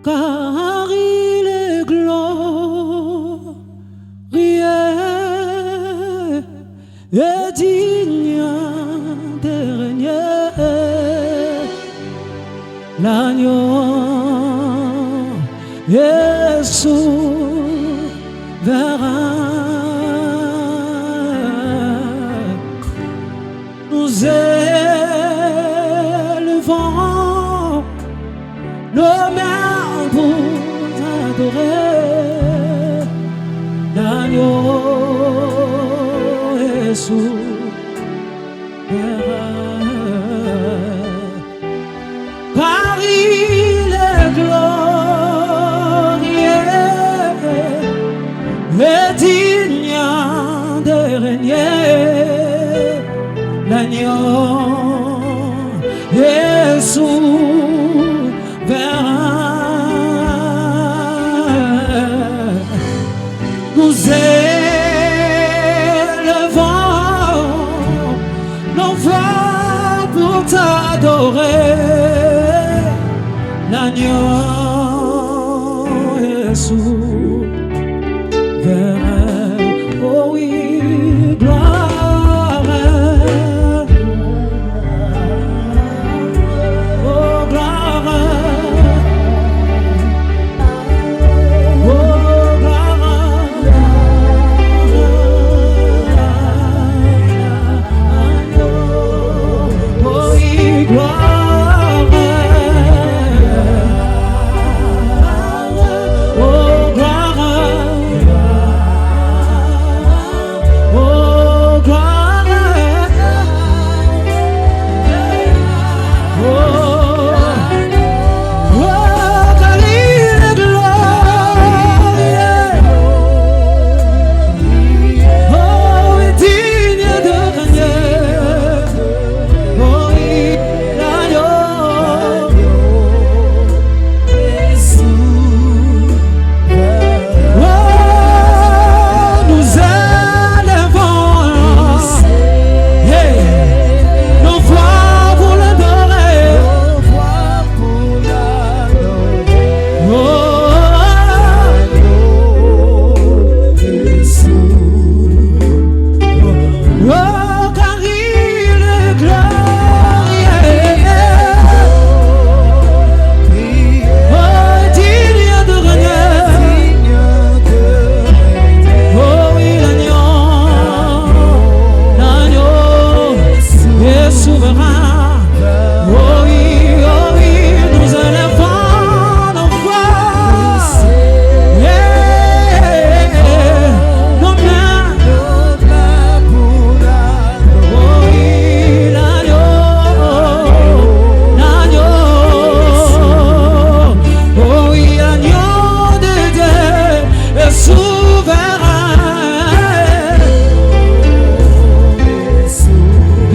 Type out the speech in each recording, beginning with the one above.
car il est glorieux et digne de régner. L'agneau est souverain. Nous élevons nos mains pour adorer. L'agneau est souverain. Car il est glorieux et digne de régner. L'agneau est souverain. Nous élevons nos voix pour t'adorer. L'agneau est souverain. Oh oui, gloire. Oh gloire. Oh gloire. Oh oui, gloire.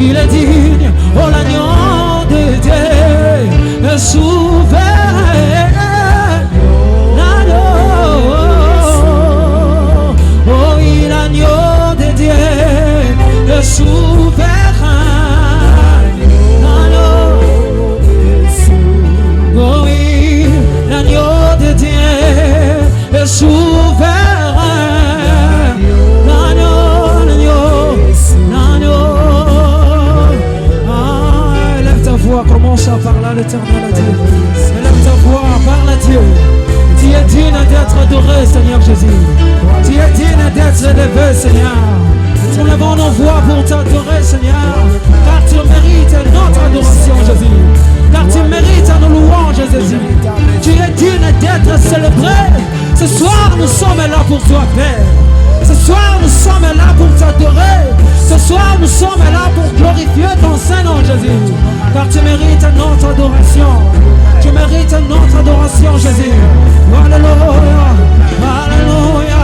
Il est digne, oh l'agneau de Dieu est souverain. L'agneau, oh oui, l'agneau de Dieu est souverain. L'agneau, oh oui, l'agneau de Dieu est souverain. Commence à parler à l'Éternel, à Dieu. Élève ta voix, parle à Dieu. Tu es digne d'être adoré, Seigneur Jésus. Tu es digne d'être élevé, Seigneur. Nous levons nos voix pour t'adorer, Seigneur. Car tu mérites notre adoration, Jésus. Car tu mérites nos louanges, Jésus. Tu es digne d'être célébré. Ce soir, nous sommes là pour toi, Père. Ce soir, nous sommes là pour t'adorer. Ce soir, nous sommes là pour glorifier ton Saint-Nom, Jésus. Car tu mérites notre adoration. Tu mérites notre adoration, Jésus. Alléluia. Alléluia.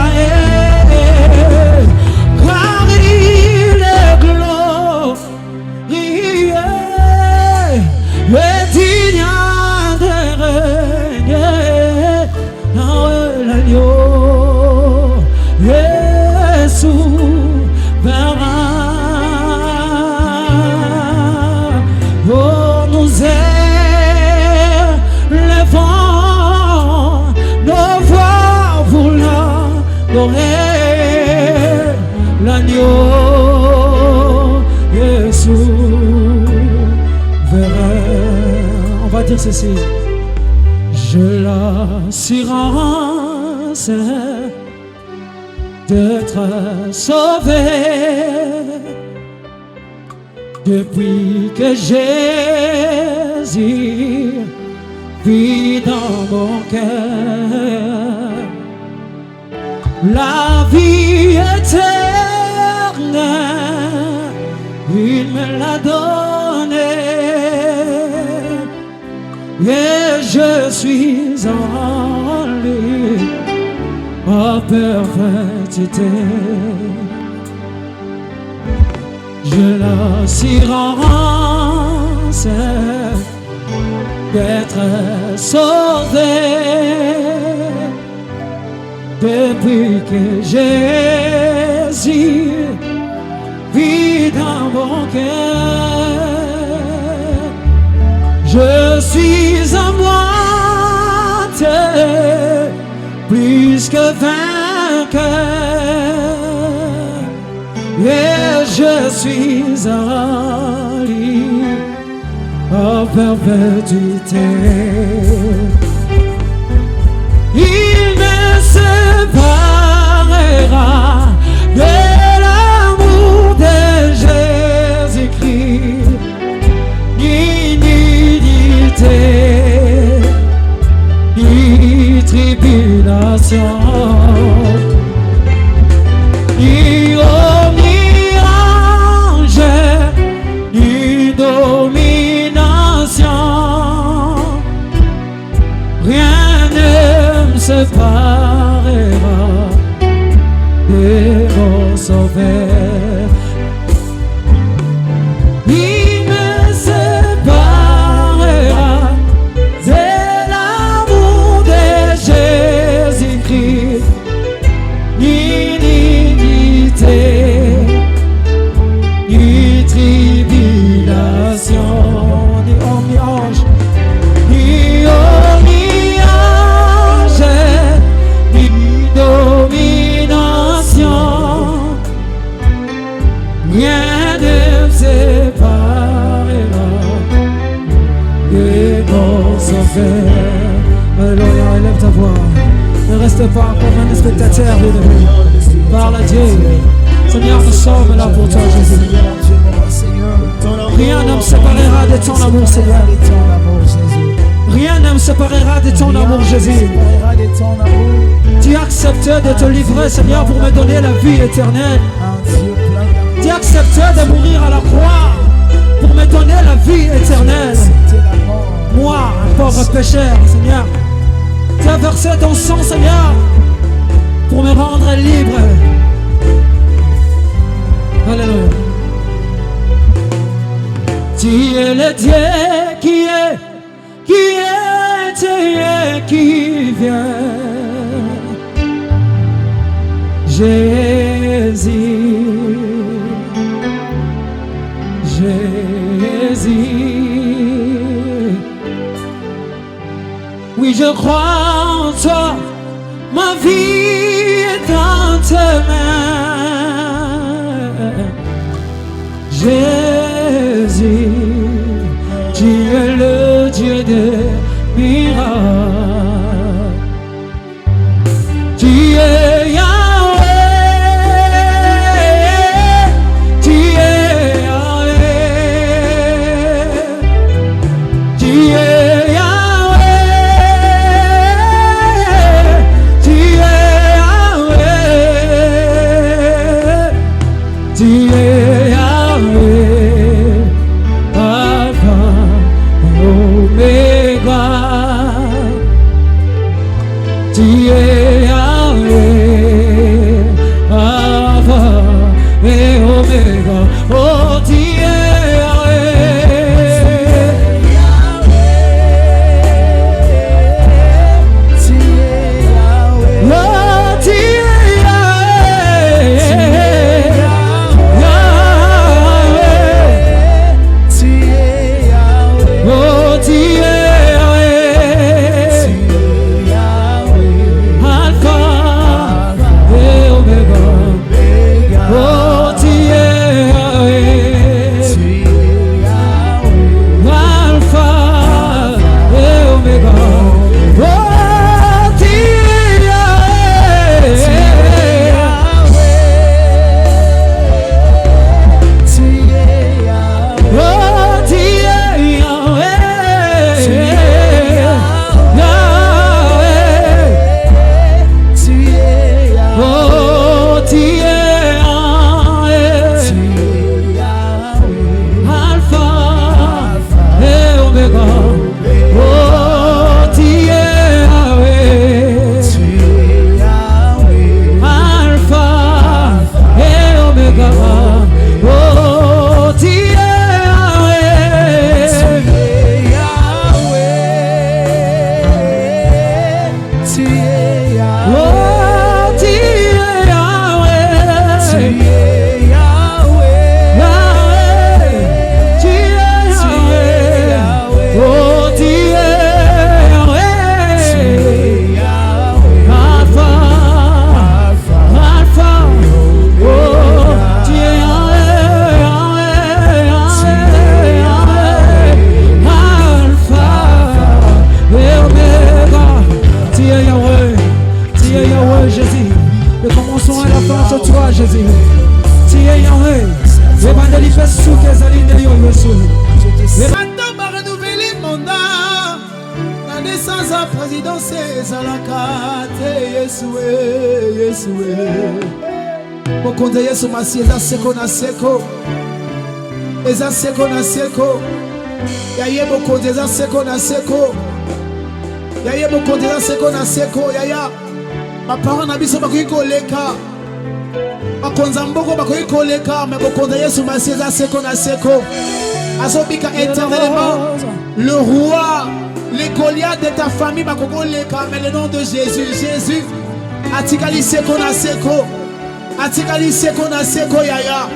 Car il est glorieux et digne de régner. L'agneau est souverain. Oh, nous élevons dire ceci. J'ai l'assurance d'être sauvé depuis que Jésus vit dans mon cœur. La vie éternelle, il me l'a donnée et je suis en lui, en perpétuité. J'ai l'assurance d'être sauvé depuis que Jésus vit dans mon cœur. Je suis en moitié plus que vainqueur et je suis en lui en perpétuité. Il me séparera de l'amour de Jésus-Christ, ni nudité, ni tribulation, ni omni-ange, ni domination. Rien ne me séparera de mon Sauveur. Il me séparera de l'amour de Jésus-Christ, ni nudité, ni tribulation, ni omni-ange, ni omni-ange, ni domination. Rien ne me séparera de mon Sauveur. Alléluia, élève ta voix. Ne reste pas comme un spectateur, bien-aimé. Parle à Dieu. Seigneur, nous sommes là pour toi, Jésus. Rien ne me séparera de ton amour, Seigneur. Rien ne me séparera de ton amour, Jésus. Tu as accepté de te livrer, Seigneur, pour me donner la vie éternelle. Tu as accepté de mourir à la croix pour me donner la vie éternelle. Moi, un pauvre pécheur, Seigneur, tu as versé ton sang, Seigneur, pour me rendre libre. Alléluia. Tu es le Dieu qui est et qui vient. Jésus, Jésus. Oui, je crois en toi, ma vie est dans tes mains. Jésus, tu es le Dieu des miracles. Tu es Yahweh, tu es Yahweh, tu es Yahweh, tu es Yahweh, tu es Yahweh, Alpha et Omega. Tu es Yahweh, Alpha et Omega. Oh, tu es Alpha et Omega. Oh, tu es Jésus. Tu es Yahweh. Évangélie fait sous que Zaline de Jésus. Maintenant, va renouveler mandat. La naissance à présidence, c'est la carte. Yesoué. Mokonde Yesu masi eza seko na seko. Eza seko na seko. Yaye mokonde eza seko na seko. Yaye mokonde eza seko na seko. Yaya baparents na biso bakoki koleka. Bakonza mboko bakoki koleka. Mais mokonde Yesu masi eza seko na seko. Azobika éternellement. Le roi, les Goliaths de ta famille bakoko koleka. Mais le nom de Jésus. Jésus atikali seko na seko. Atikali seko na seko yaya.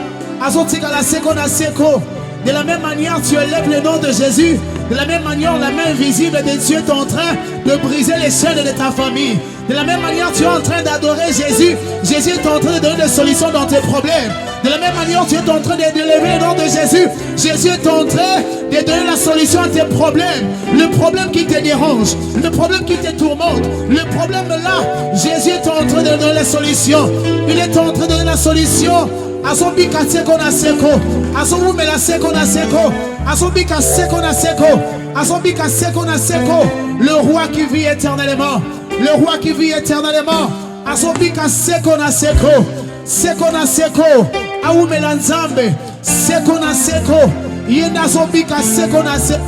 Azotikala seko na seko. De la même manière, tu élèves le nom de Jésus. De la même manière, la main visible de Dieu est en train de briser les chaînes de ta famille. De la même manière, tu es en train d'adorer Jésus. Jésus est en train de donner des solutions dans tes problèmes. De la même manière, tu es en train d'élever le nom de Jésus. Jésus est en train de donner la solution à tes problèmes. Le problème qui te dérange, le problème qui te tourmente, le problème là, Jésus est en train de donner la solution. Il est en train de donner la solution. Azobika seko na seko. Azobumela seko na seko. Azobika seko na seko. Azobika seko na seko. Le roi qui vit éternellement. Le roi qui vit éternellement. Azobika seko na seko. Seko na seko. Aumela nzambe. Seko na seko. Yena azobika seko na seko.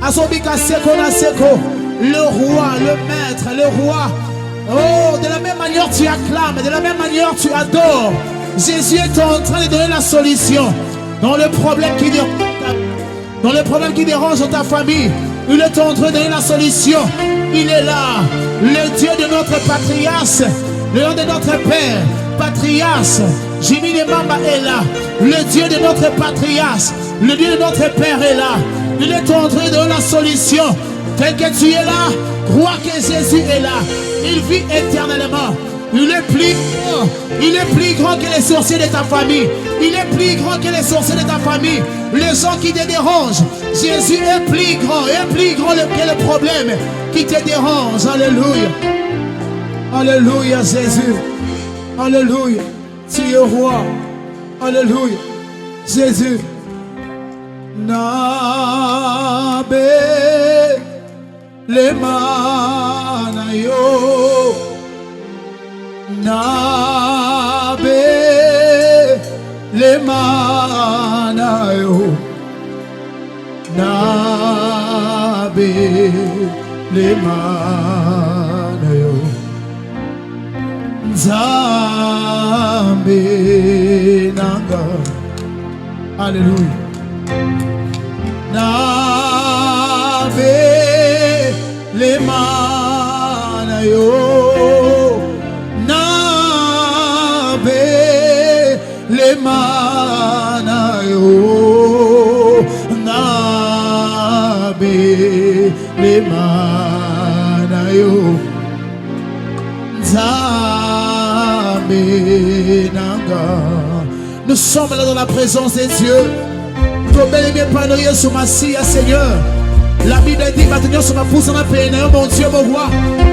Azobika seko na seko. Le roi, le maître, le roi. Oh, de la même manière tu acclames, de la même manière tu adores. Jésus est en train de donner la solution dans le problème qui dérange ta famille. Il est en train de donner la solution. Il est là, le Dieu de notre patriarche, le Dieu de notre Père, patriarche. Jimmy Mamba est là, le Dieu de notre patriarche, le Dieu de notre Père est là. Il est en train de donner la solution. Tel que tu es là, crois que Jésus est là. Il vit éternellement. Il est plus grand que les sorciers de ta famille. Il est plus grand que les sorciers de ta famille. Les gens qui te dérangent, Jésus est plus grand que le problème qui te dérange. Alléluia. Alléluia Jésus. Alléluia. Tu es roi. Alléluia. Jésus. Nabe le manayo. Nabe le manayo. Nabe le manayo. Nzambe nanga. Alléluia. Nabe le manayo. Le manayo, nabe le manayo, nzambe nanga. Nous sommes là dans la présence de Dieu. Seigneur. La Bible dit maintenant sur ma pousse en paix, mon Dieu, mon roi,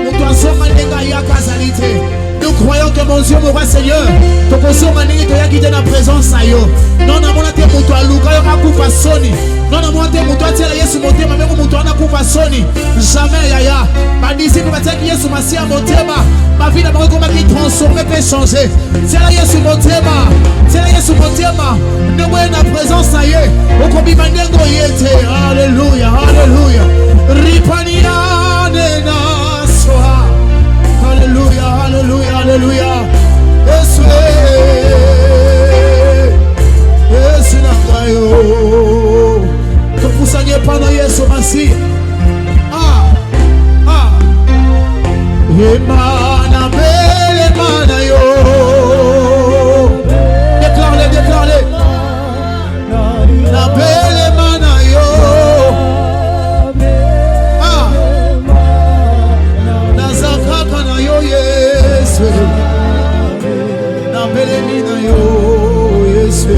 mon toison, ma négaya, kazalité. Nous croyons que mon Dieu, mon roi Seigneur, ton conseil m'a dit que tu as quitté la présence. Non, non, mon Dieu, mon toi, Luka, il y a coupa soni. Non, non, mon Dieu, mon toi, tu as Yesu, mon Dieu, ma mère, mon toi, on a coupa soni. Jamais, yaya. Ma disciple m'a dit que Yesu, ma sœur, mon Dieu, ma vie n'a pas qui transformer, peut changer. C'est là, Yesu, mon Dieu, c'est là, Yesu, mon Dieu, nous voyons la présence, ça y est. Au combi, mandengo, yete. Alléluia, alléluia. Ripania, nena, soa. Alléluia, alléluia, alléluia. Yesu nangayo. Topusanye pana Yesu masi. Emana bele mana yo. Déclare-le, déclare-le. Na bele mana yo. Nazakaka na yo Yesu. Na bele mina yo Yesu.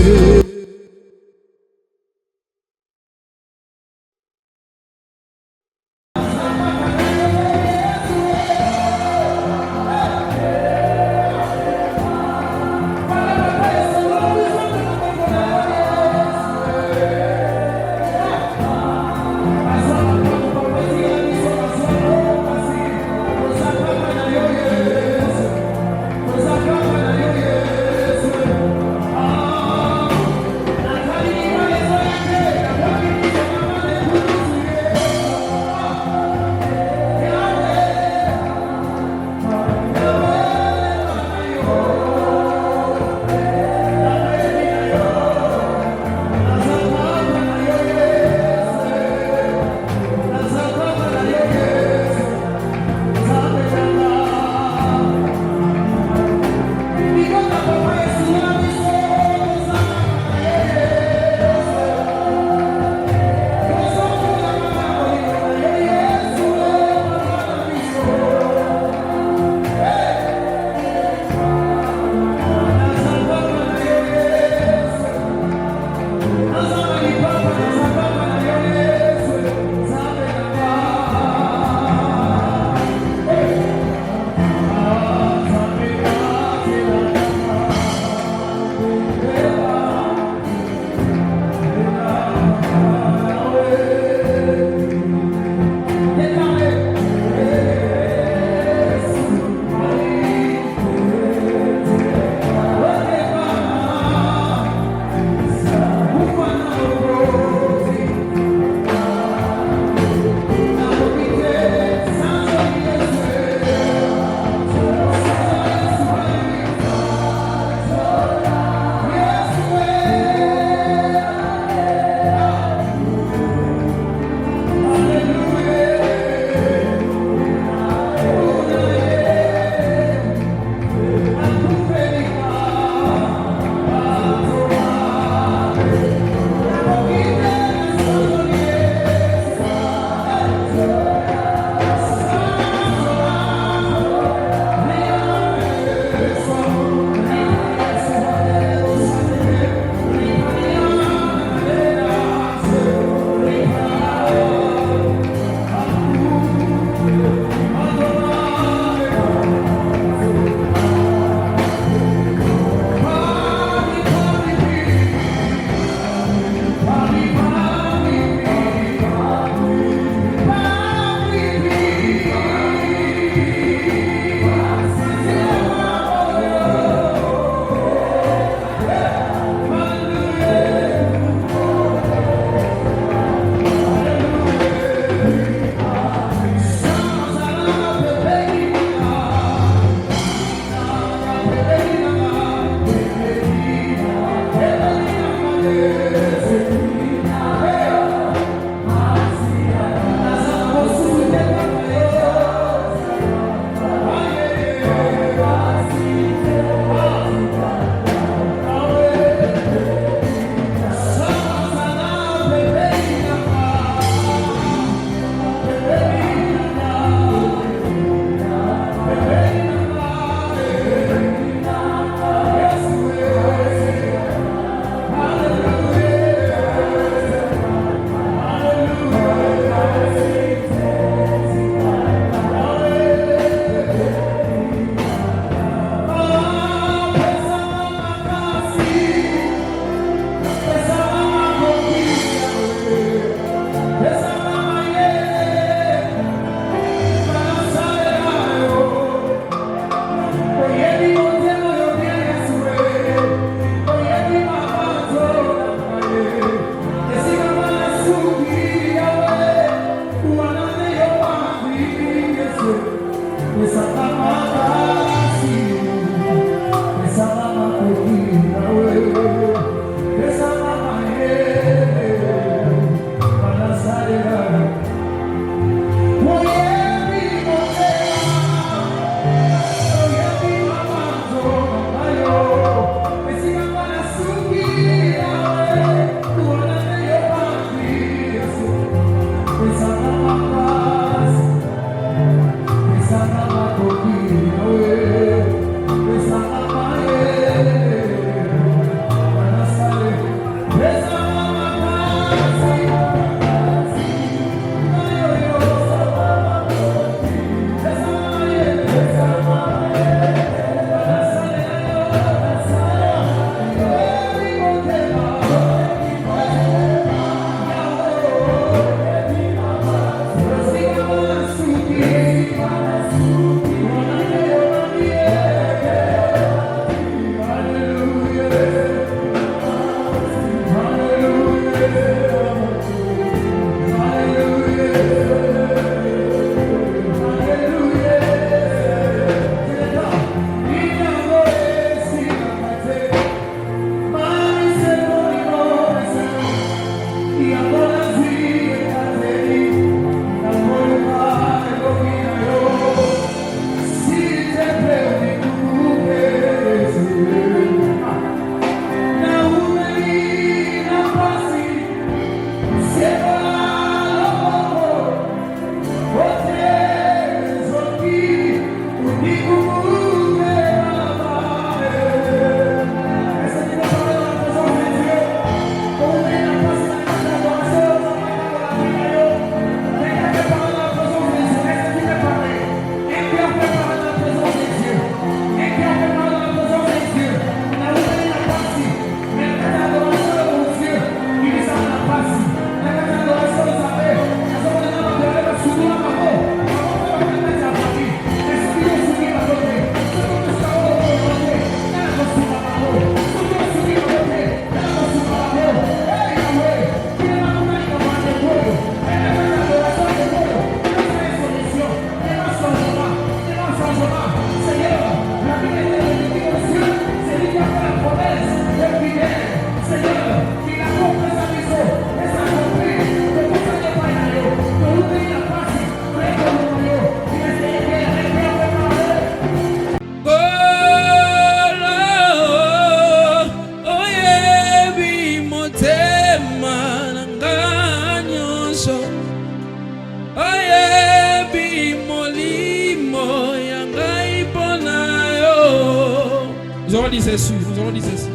Nous allons dire ceci, nous allons dire ceci.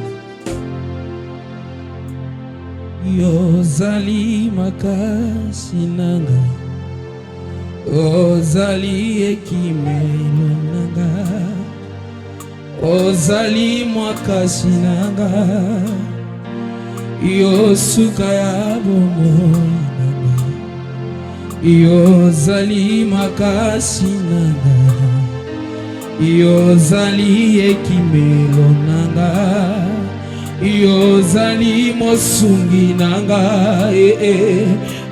Yozali makasi nanga, ozali ekimelo nanga, ozali makasi nanga, yosuka ya bomoi nanga, yozali makasi nanga, yozali ekimelo nanga, yozali mosungi nanga,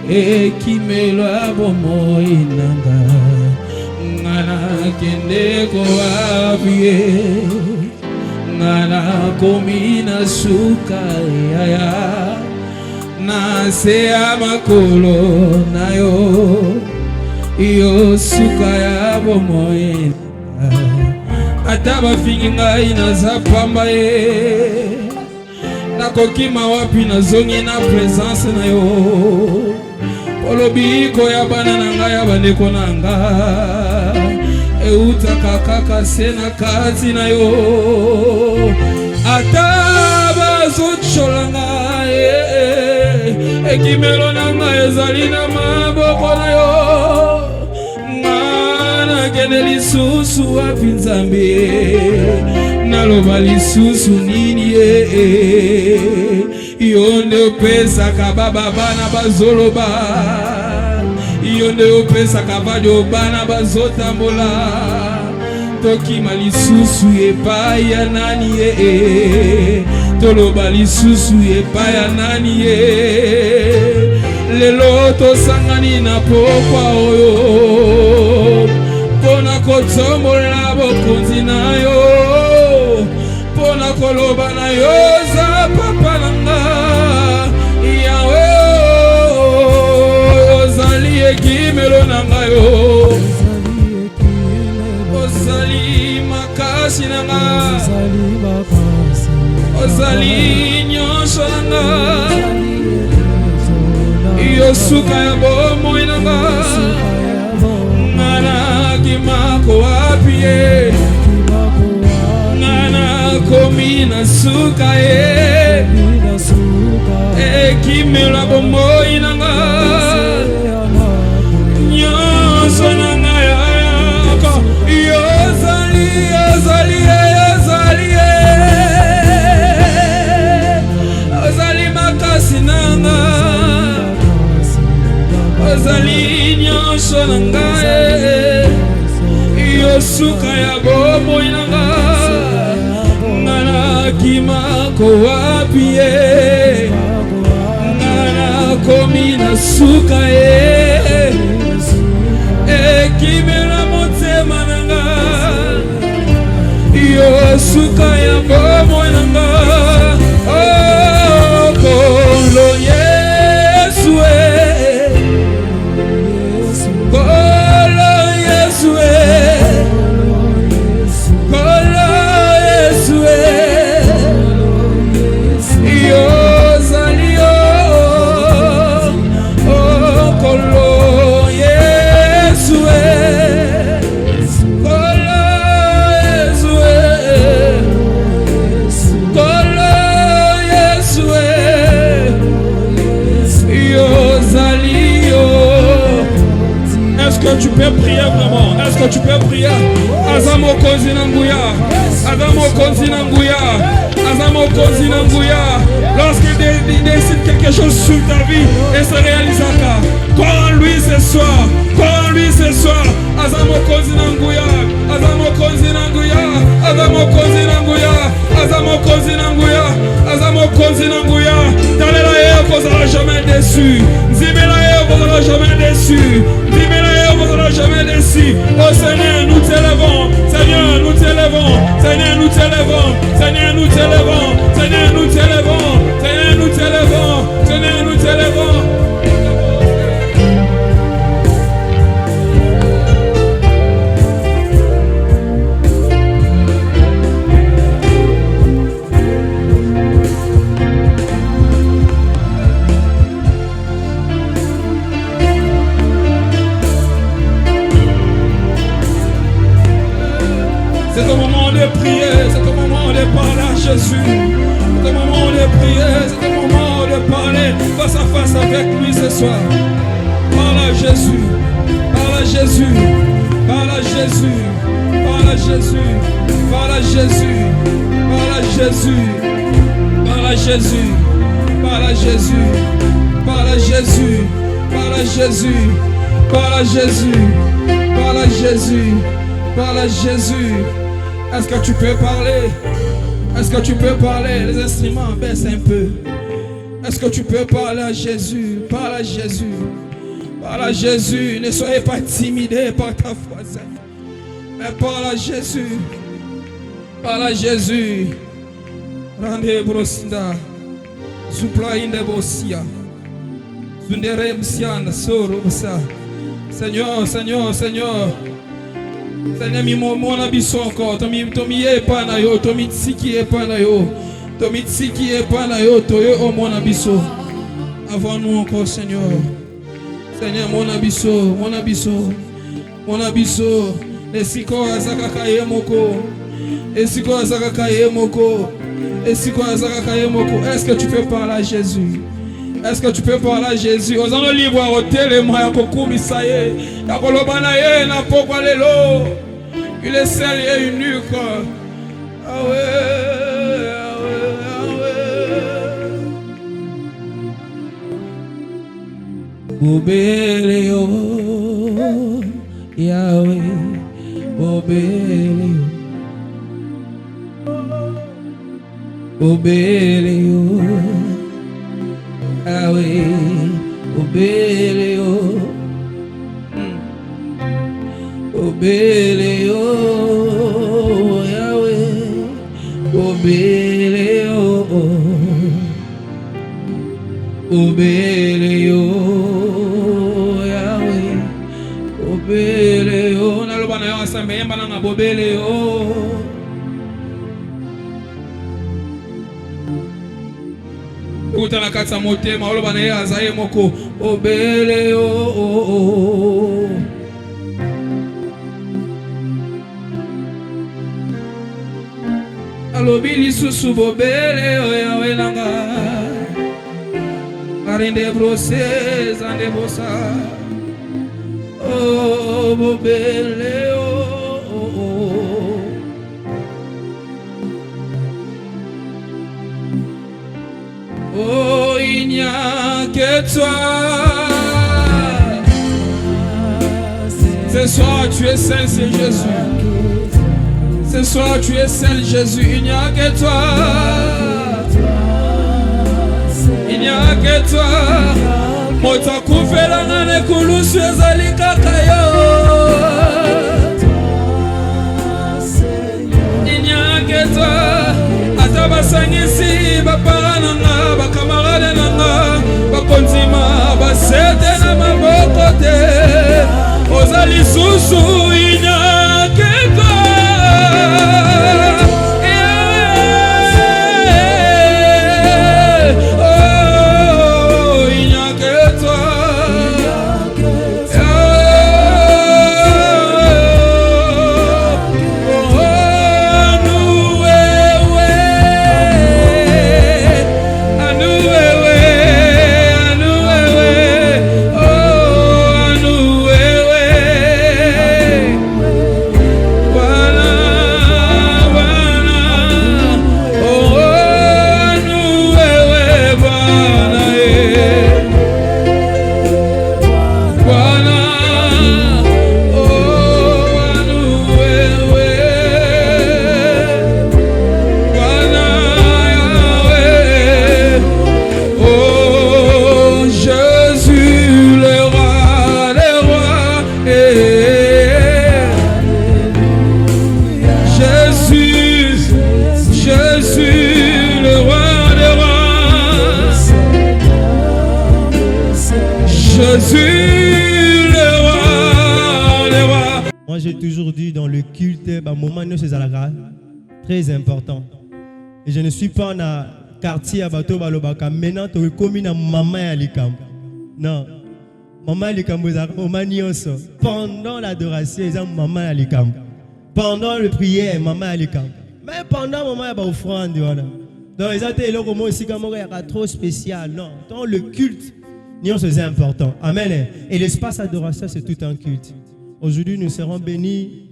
ekimelo abomoi nanga, ngana kende ko abie, ngana komina suka yaya, na se amakolo na yo suka ya bomoi ata bafingi ngai naza pamba ye, nakokima wapi nazongi na presence na yo, olobi koya bana na ngai ya bandeko na ngai eutaka kaka se na kati na yo, ata bazotshola ngai ekimelo na ngai ezali na maboko na yo, kende lisusu wapi Nzambe, naloba lisusu nini yonde opesaka baba bana bazoloba, yonde opesaka badio bana bazotambola, tokima lisusu epai ya nani toloba lisusu epai ya nani lelo tosangani na pokwa oyo pona kotombola bokonzi na yo pona koloba na yo za papa nanga Yawe ozali ekimelo nanga yo ozali makasi nanga ozali nyonso nanga yo suka ya bomoi nanga ngana kimako wapie ngana komi na suka ye ekimela bomoi nanga nyonso nanga yako yozali yozali yozali ozali makasi nanga ozali nyonso nanga yosuka ya bomoi nanga ngana kimako wapi ye ngana komi na suka ye ekimela motema nanga yosuka ya bomoi nanga kolo Yesu tu peux prier vraiment? Est-ce que tu peux prier? Azamo Konzinanguya, Azamo Konzinanguya, Azamo Konzinanguya. Lorsqu'il décide quelque chose sur ta vie et se réalise encore, crois en lui ce soir, crois en lui ce soir. Azamo Konzinanguya, Azamo Konzinanguya, Azamo Konzinanguya, Azamo Konzinanguya, Azamo Konzinanguya. Dans les laïcs, vous n'allez jamais déçu. Zimela, vous n'allez jamais déçu. Vous n'allez jamais déçu. Oh Seigneur, nous t'élèvons. Seigneur, nous t'élèvons. Seigneur, nous t'élèvons. Seigneur, nous t'élèvons. Seigneur, nous t'élèvons. Seigneur, nous t'élèvons. Seigneur, nous t'élèvons. C'est un moment de prier, c'est un moment de parler à Jésus. C'est un moment de prier, c'est un moment de parler face à face avec lui ce soir. Parle à Jésus, parle à Jésus, parle à Jésus, parle à Jésus, parle à Jésus, parle à Jésus, parle à Jésus, parle à Jésus, parle à Jésus, parle à Jésus, parle à Jésus, parle à Jésus, parle à Jésus. Est-ce que tu peux parler? Est-ce que tu peux parler? Les instruments baissent un peu. Est-ce que tu peux parler à Jésus? Parle à Jésus. Parle à Jésus. Ne soyez pas timidés par ta foi. Mais parle à Jésus. Parle à Jésus. Rendez brosinda. Supla inde bosia. Zundere msianda soro bsa. Seigneur, Seigneur, Seigneur. Seigneur, mi mona biso encore. Tomi epa na yo, tomi tsiki epa na yo. Tomi tsiki epa na yo, toyo o mona biso. Avant nous encore, Seigneur. Seigneur, mona biso, mona biso. Mona biso. Esiko azaka ye moko. Esiko azaka ye moko. Esiko azaka ye moko. Est-ce que tu peux parler à Jésus? Est-ce que tu peux parler à Jésus? Aux en livre au téléma ya kokumisa ye. Ya kolobana ye na pokwa lelo. Il est seul et unique. Ah ouais, ah ouais, ah ouais. Bobele yo, Yahweh, bobele yo. Bobele yo. Ah oui, obéléo, obéléo. obele yo Yahweh obele yo naloba na yo asambe yemba na bobele yo Kuta na kati ya motema oloba na ye azaye moko obele yo alobi lisusu bobele yo Yawe nanga arende brose zande bosa oh bobele yo oh il n'y a que toi ce soir tu es saint c'est Jésus ce soir tu es seul Jésus, il n'y a que toi. Il n'y a que toi. Mota kufela ngane kulusu ezali kaka yo. Il n'y a que toi. Ata basangisi bapara nanga, bakamarade nanga, bakondima basete na maboko te. Ozali susu il n'y a que toi. Moi j'ai toujours dit dans le culte, moment nous c'est très important. Et je ne suis pas dans un quartier à Bato Balobaka. Maintenant tu es commis dans maman à l'ikam. Non, maman à l'ikam pendant l'adoration ils ont maman à l'ikam. Pendant le prière maman à l'ikam. Mais pendant maman à l'offrande voilà. Donc ils ont été là comme aussi comme trop spécial. Non, dans le culte c'est important. Amen. Et l'espace adoration, c'est tout un culte. Aujourd'hui, nous serons bénis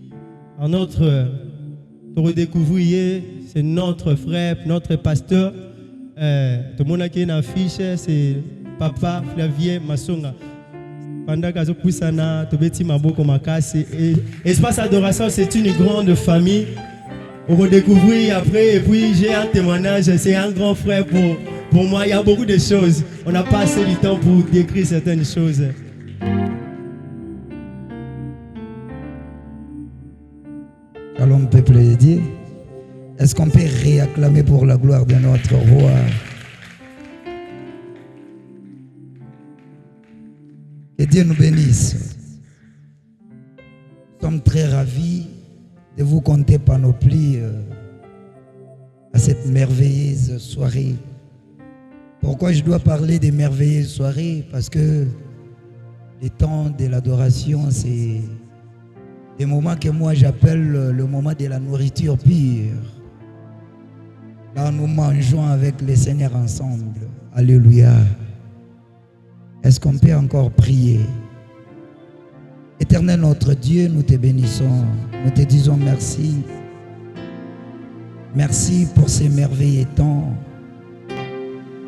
en notre redécouvrir. C'est notre frère, notre pasteur. Tout le monde qui a une affiche, c'est Papa Flavien Massonga. Pendant que Poussana, Tobeti Maboko Makasi. Espace adoration, c'est une grande famille. On redécouvrir après. Et puis, j'ai un témoignage. C'est un grand frère pour moi. Il y a beaucoup de choses. On n'a pas assez de temps pour décrire certaines choses. Allons, peuple de Dieu. Est-ce qu'on peut réacclamer pour la gloire de notre roi? Que Dieu nous bénisse. Nous sommes très ravis de vous compter panoplie à cette merveilleuse soirée. Pourquoi je dois parler des merveilleuses soirées? Parce que les temps de l'adoration, c'est des moments que moi j'appelle le moment de la nourriture pure. Là, nous mangeons avec le Seigneur ensemble. Alléluia. Est-ce qu'on peut encore prier? Éternel notre Dieu, nous te bénissons. Nous te disons merci. Merci pour ces merveilleux temps.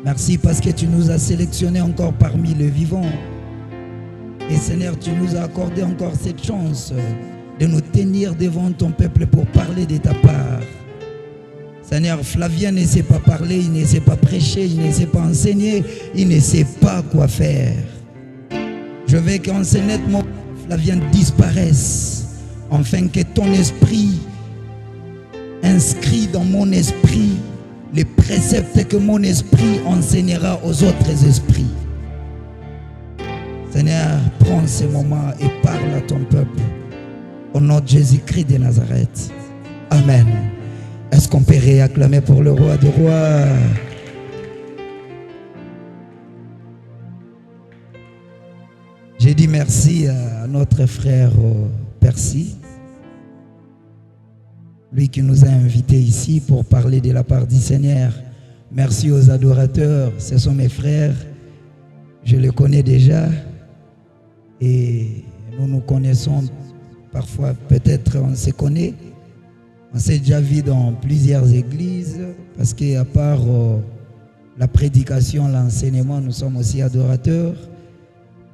Merci parce que tu nous as sélectionnés encore parmi les vivants. Et Seigneur, tu nous as accordé encore cette chance de nous tenir devant ton peuple pour parler de ta part. Seigneur, Flavien ne sait pas parler, il ne sait pas prêcher, il ne sait pas enseigner, il ne sait pas quoi faire. Je veux qu'enseignement Flavien disparaisse, afin que ton esprit inscrit dans mon esprit les préceptes que mon esprit enseignera aux autres esprits. Seigneur, prends ce moment et parle à ton peuple. Au nom de Jésus-Christ de Nazareth. Amen. Est-ce qu'on peut réacclamer pour le roi des rois? J'ai dit merci à notre frère Percy, lui qui nous a invités ici pour parler de la part du Seigneur. Merci aux adorateurs, ce sont mes frères, je les connais déjà et nous nous connaissons parfois, peut-être on se connaît, on s'est déjà vu dans plusieurs églises parce qu'à part la prédication, l'enseignement, nous sommes aussi adorateurs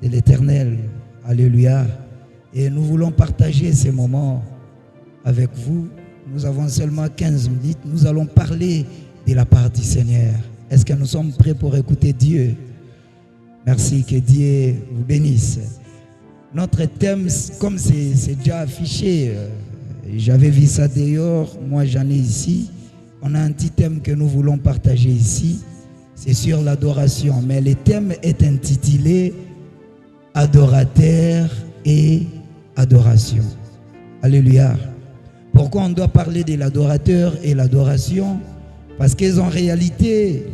de l'Éternel. Alléluia. Et nous voulons partager ces moments avec vous. Nous avons seulement 15 minutes. Nous allons parler de la part du Seigneur. Est-ce que nous sommes prêts pour écouter Dieu? Merci, que Dieu vous bénisse. Notre thème, comme c'est déjà affiché, j'avais vu ça dehors, moi j'en ai ici. On a un petit thème que nous voulons partager ici. C'est sur l'adoration. Mais le thème est intitulé adorateur et adoration. Alléluia. Pourquoi on doit parler de l'adorateur et l'adoration? Parce qu'en réalité,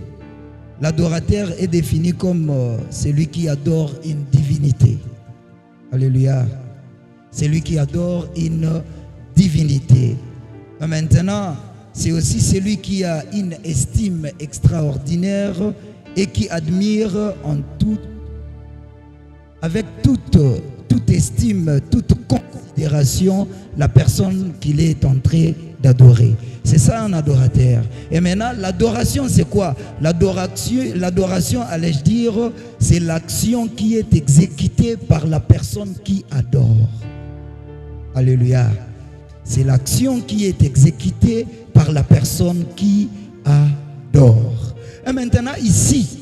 l'adorateur est défini comme celui qui adore une divinité. Alléluia. Celui qui adore une divinité. Mais maintenant, c'est aussi celui qui a une estime extraordinaire et qui admire en tout, avec toute estime, toute considération, la personne qu'il est en train d'adorer. C'est ça un adorateur. Et maintenant, l'adoration, c'est quoi? L'adoration, allais-je dire, c'est l'action qui est exécutée par la personne qui adore. Alléluia. C'est l'action qui est exécutée par la personne qui adore. Et maintenant, ici,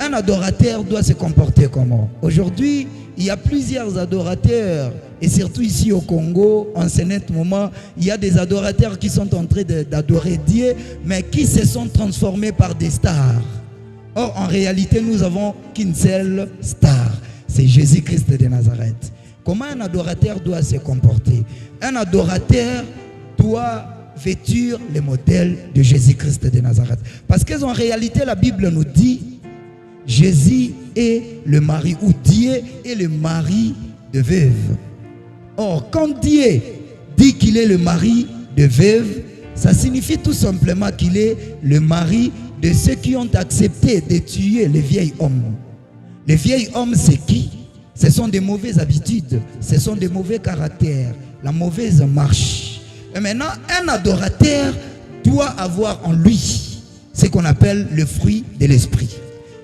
un adorateur doit se comporter comment? Aujourd'hui, il y a plusieurs adorateurs, et surtout ici au Congo, en ce net moment, il y a des adorateurs qui sont en train d'adorer Dieu, mais qui se sont transformés par des stars. Or, en réalité, nous avons qu'une seule star, c'est Jésus-Christ de Nazareth. Comment un adorateur doit se comporter? Un adorateur doit vêtir le modèle de Jésus-Christ de Nazareth. Parce qu'en réalité, la Bible nous dit Jésus est le mari, ou Dieu est le mari de veuve. Or, quand Dieu dit qu'il est le mari de veuve, ça signifie tout simplement qu'il est le mari de ceux qui ont accepté de tuer les vieils hommes. Les vieils hommes, c'est qui? Ce sont des mauvaises habitudes, ce sont des mauvais caractères, la mauvaise marche. Et maintenant, un adorateur doit avoir en lui ce qu'on appelle le fruit de l'esprit.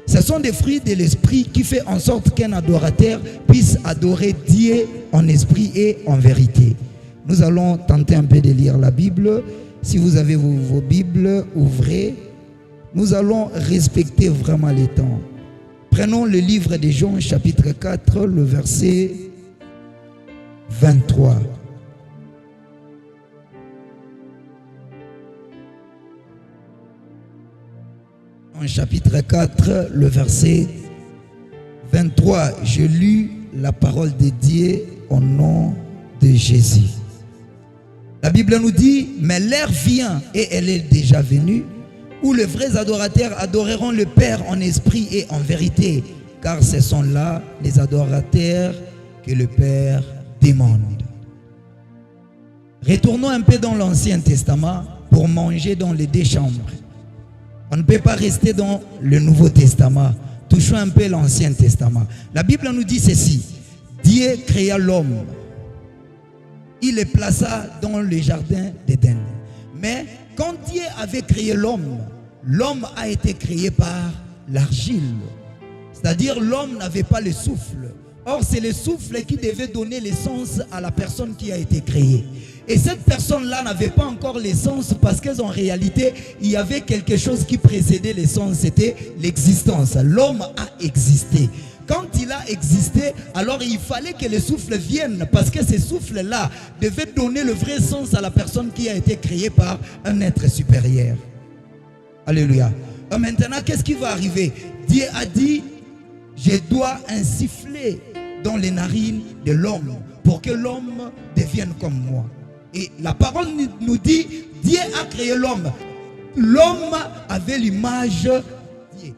Ce sont des fruits de l'esprit qui font en sorte qu'un adorateur puisse adorer Dieu en esprit et en vérité. Nous allons tenter un peu de lire la Bible. Si vous avez vos Bibles, ouvrez. Nous allons respecter vraiment les temps. Prenons le livre de Jean, chapitre 4, le verset 23. En chapitre 4, le verset 23, je lis la parole de Dieu au nom de Jésus. La Bible nous dit, mais l'heure vient, et elle est déjà venue, où les vrais adorateurs adoreront le Père en esprit et en vérité, car ce sont là les adorateurs que le Père demande. Retournons un peu dans l'Ancien Testament pour manger dans les deux chambres. On ne peut pas rester dans le Nouveau Testament. Touchons un peu l'Ancien Testament. La Bible nous dit ceci. Dieu créa l'homme. Il le plaça dans le jardin d'Éden. Mais quand Dieu avait créé l'homme, l'homme a été créé par l'argile. C'est-à-dire l'homme n'avait pas le souffle. Or, c'est le souffle qui devait donner l'essence à la personne qui a été créée. Et cette personne-là n'avait pas encore l'essence parce qu'en réalité, il y avait quelque chose qui précédait l'essence, c'était l'existence. L'homme a existé. Quand il a existé, alors il fallait que le souffle vienne parce que ce souffle-là devait donner le vrai sens à la personne qui a été créée par un être supérieur. Alléluia. Maintenant, qu'est-ce qui va arriver? Dieu a dit, je dois insuffler dans les narines de l'homme pour que l'homme devienne comme moi. Et la parole nous dit, Dieu a créé l'homme. L'homme avait l'image de Dieu.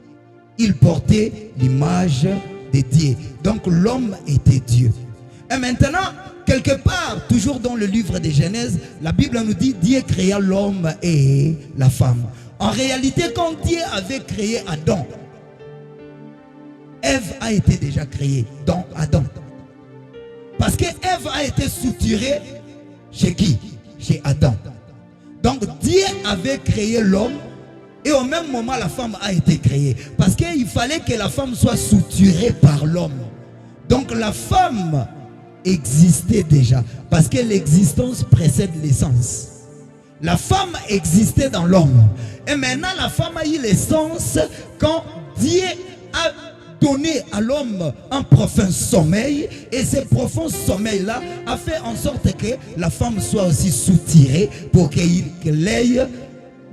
Il portait l'image de Dieu. Donc l'homme était Dieu. Et maintenant, quelque part, toujours dans le livre de Genèse, la Bible nous dit, Dieu créa l'homme et la femme. En réalité, quand Dieu avait créé Adam, Ève a été déjà créée dans Adam. Parce que Ève a été soutirée chez qui? Chez Adam. Donc Dieu avait créé l'homme et au même moment la femme a été créée. Parce qu'il fallait que la femme soit soutirée par l'homme. Donc la femme existait déjà. Parce que l'existence précède l'essence. La femme existait dans l'homme. Et maintenant la femme a eu l'essence quand Dieu a donné à l'homme un profond sommeil, et ce profond sommeil là a fait en sorte que la femme soit aussi soutirée pour qu'elle ait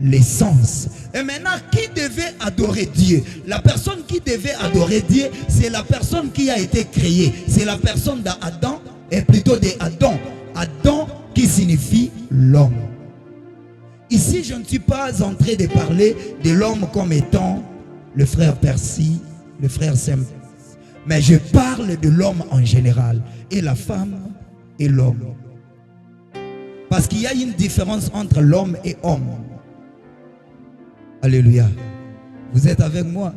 l'essence. Et maintenant, qui devait adorer Dieu? La personne qui devait adorer Dieu, c'est la personne qui a été créée, c'est la personne d'Adam, et plutôt d'Adam. Adam qui signifie l'homme. Ici, je ne suis pas en train de parler de l'homme comme étant le frère Percy, le frère Saint, mais je parle de l'homme en général, et la femme et l'homme. Parce qu'il y a une différence entre l'homme et homme. Alléluia. Vous êtes avec moi?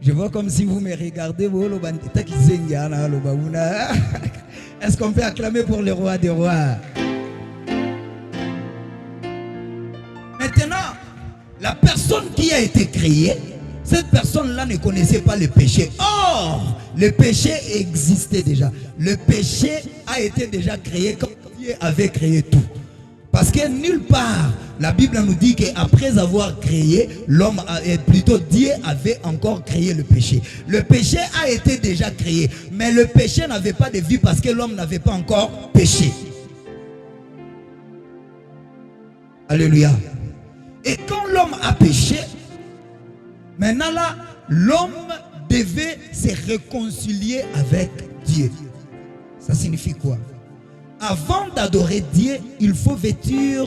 Je vois comme si vous me regardez. Est-ce qu'on peut acclamer pour le roi des rois? Maintenant, la personne qui a été créée, cette personne-là ne connaissait pas le péché. Or, le péché existait déjà. Le péché a été déjà créé quand Dieu avait créé tout. Parce que nulle part, la Bible nous dit qu'après avoir créé, l'homme, plutôt Dieu avait encore créé le péché. Le péché a été déjà créé, mais le péché n'avait pas de vie parce que l'homme n'avait pas encore péché. Alléluia. Et quand l'homme a péché, maintenant là, l'homme devait se réconcilier avec Dieu. Ça signifie quoi? Avant d'adorer Dieu, il faut vêtir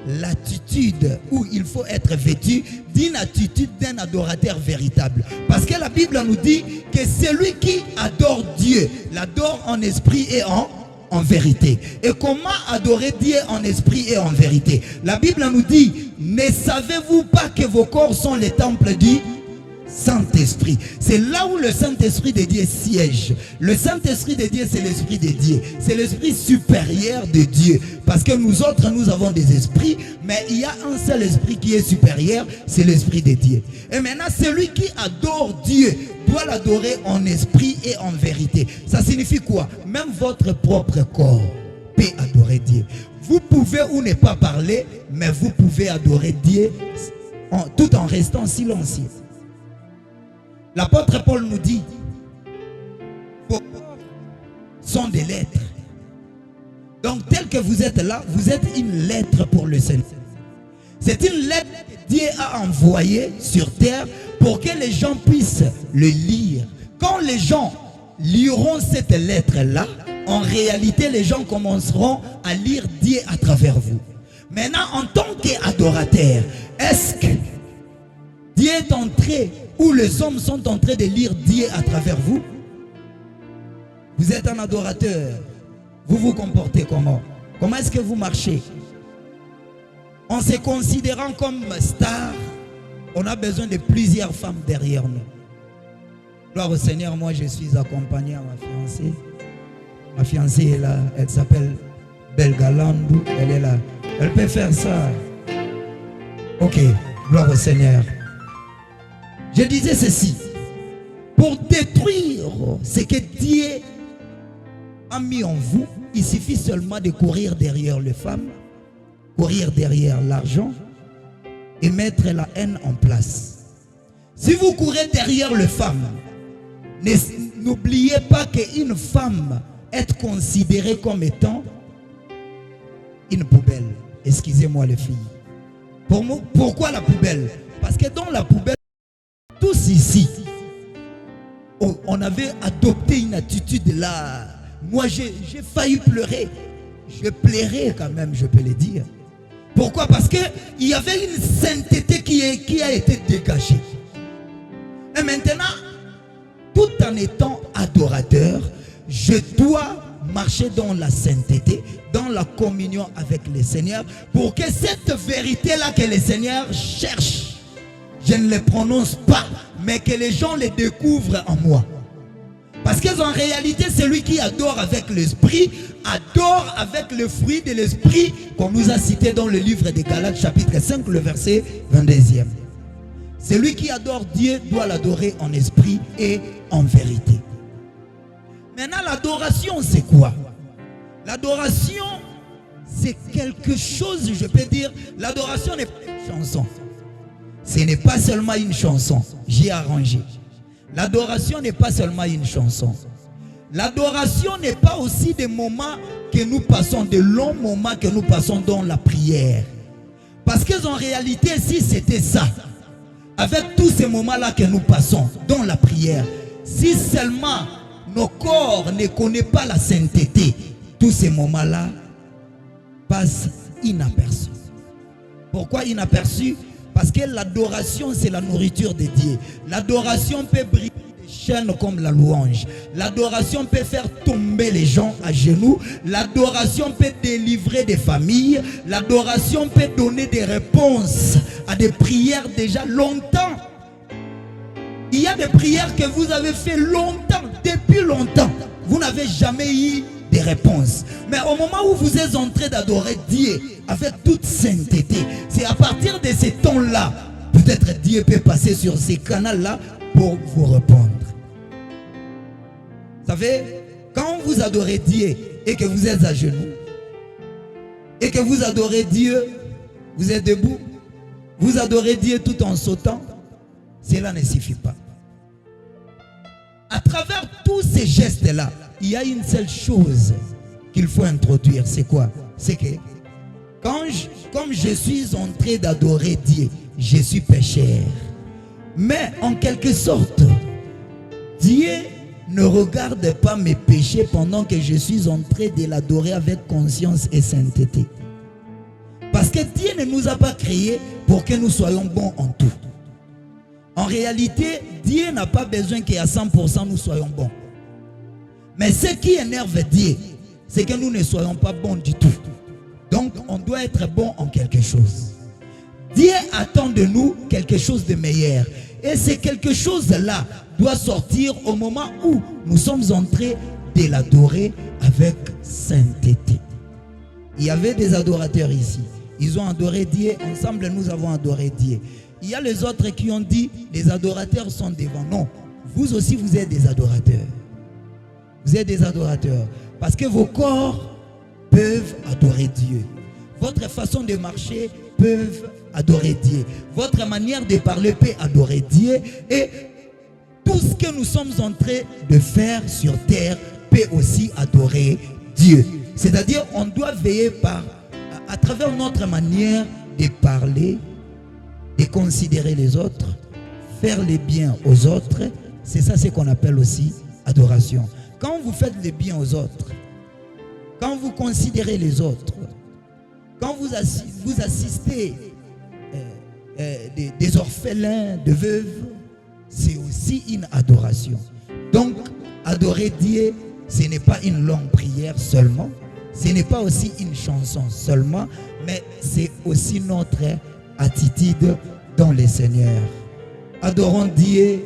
l'attitude, ou il faut être vêtu d'une attitude d'un adorateur véritable. Parce que la Bible nous dit que celui qui adore Dieu, l'adore en esprit et en vérité. Et comment adorer Dieu en esprit et en vérité? La Bible nous dit, ne savez-vous pas que vos corps sont les temples du Saint-Esprit? C'est là où le Saint-Esprit de Dieu siège. Le Saint-Esprit de Dieu, c'est l'Esprit de Dieu. C'est l'Esprit supérieur de Dieu. Parce que nous autres, nous avons des esprits, mais il y a un seul esprit qui est supérieur, c'est l'Esprit de Dieu. Et maintenant, celui qui adore Dieu doit l'adorer en esprit et en vérité. Ça signifie quoi? Même votre propre corps peut adorer Dieu. Vous pouvez ou ne pas parler, mais vous pouvez adorer Dieu tout en restant silencieux. L'apôtre Paul nous dit, vos corps sont des lettres. Donc tel que vous êtes là, vous êtes une lettre pour le Seigneur. C'est une lettre que Dieu a envoyée sur terre pour que les gens puissent le lire. Quand les gens liront cette lettre-là, en réalité, les gens commenceront à lire Dieu à travers vous. Maintenant, en tant qu'adorateur, est-ce que Dieu est entré, ou les hommes sont en train de lire Dieu à travers vous? Vous êtes un adorateur. Vous vous comportez comment? Comment est-ce que vous marchez? En se considérant comme star, on a besoin de plusieurs femmes derrière nous. Gloire au Seigneur, moi je suis accompagné à ma fiancée. Ma fiancée est là, elle s'appelle Belgalandou, elle est là. Elle peut faire ça. Ok, gloire au Seigneur. Je disais ceci, pour détruire ce que Dieu a mis en vous, il suffit seulement de courir derrière les femmes, courir derrière l'argent et mettre la haine en place. Si vous courez derrière les femmes, n'oubliez pas qu'une femme est considérée comme étant une poubelle. Excusez-moi les filles. Pourquoi la poubelle? Parce que dans la poubelle, tous ici, on avait adopté une attitude là. Moi, j'ai failli pleurer. Je pleurais quand même, je peux le dire. Pourquoi? Parce qu'il y avait une sainteté qui a été dégagée. Et maintenant, tout en étant adorateur, je dois marcher dans la sainteté, dans la communion avec le Seigneur, pour que cette vérité-là que le Seigneur cherche, je ne les prononce pas, mais que les gens les découvrent en moi. Parce qu'en réalité, celui qui adore avec l'esprit, adore avec le fruit de l'esprit, qu'on nous a cité dans le livre de Galates, chapitre 5, le verset 22e. Celui qui adore Dieu doit l'adorer en esprit et en vérité. Maintenant, l'adoration, c'est quoi? L'adoration, c'est quelque chose, je peux dire, l'adoration n'est pas une chanson. Ce n'est pas seulement une chanson, j'ai arrangé. L'adoration n'est pas seulement une chanson. L'adoration n'est pas aussi des moments que nous passons, de longs moments que nous passons dans la prière. Parce qu'en réalité, si c'était ça, avec tous ces moments-là que nous passons dans la prière, si seulement nos corps ne connaissent pas la sainteté, tous ces moments-là passent inaperçus. Pourquoi inaperçus? Parce que l'adoration, c'est la nourriture de Dieu. L'adoration peut briser des chaînes comme la louange. L'adoration peut faire tomber les gens à genoux. L'adoration peut délivrer des familles. L'adoration peut donner des réponses à des prières déjà longtemps. Il y a des prières que vous avez fait longtemps, depuis longtemps. Vous n'avez jamais eu des réponses. Mais au moment où vous êtes en train d'adorer Dieu avec toute sainteté, c'est à partir de ces temps-là, peut-être Dieu peut passer sur ces canaux-là pour vous répondre. Vous savez, quand vous adorez Dieu et que vous êtes à genoux, et que vous adorez Dieu, vous êtes debout, vous adorez Dieu tout en sautant, cela ne suffit pas. À travers tous ces gestes-là, il y a une seule chose qu'il faut introduire. C'est quoi? C'est que comme je suis en train d'adorer Dieu, je suis pécheur. Mais en quelque sorte, Dieu ne regarde pas mes péchés pendant que je suis en train de l'adorer avec conscience et sainteté. Parce que Dieu ne nous a pas créés pour que nous soyons bons en tout. En réalité, Dieu n'a pas besoin qu'à 100% nous soyons bons. Mais ce qui énerve Dieu, c'est que nous ne soyons pas bons du tout. Donc, on doit être bon en quelque chose. Dieu attend de nous quelque chose de meilleur. Et c'est quelque chose-là doit sortir au moment où nous sommes en train de l'adorer avec sainteté. Il y avait des adorateurs ici. Ils ont adoré Dieu. Ensemble, nous avons adoré Dieu. Il y a les autres qui ont dit, les adorateurs sont devant. Non, vous aussi, vous êtes des adorateurs. Vous êtes des adorateurs. Parce que vos corps peuvent adorer Dieu. Votre façon de marcher peut adorer Dieu. Votre manière de parler peut adorer Dieu. Et tout ce que nous sommes en train de faire sur terre peut aussi adorer Dieu. C'est-à-dire, on doit veiller à travers notre manière de parler, de considérer les autres, faire les biens aux autres. C'est ça ce qu'on appelle aussi adoration. Quand vous faites les biens aux autres, quand vous considérez les autres, quand vous assistez des orphelins, de veuves, c'est aussi une adoration. Donc, adorer Dieu, ce n'est pas une longue prière seulement, ce n'est pas aussi une chanson seulement, mais c'est aussi notre attitude dans le Seigneur. Adorons Dieu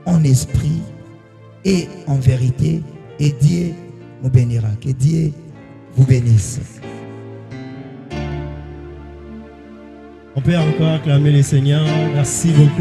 en esprit et en vérité, et Dieu nous bénira. Que Dieu vous bénisse. On peut encore acclamer le Seigneur. Merci beaucoup.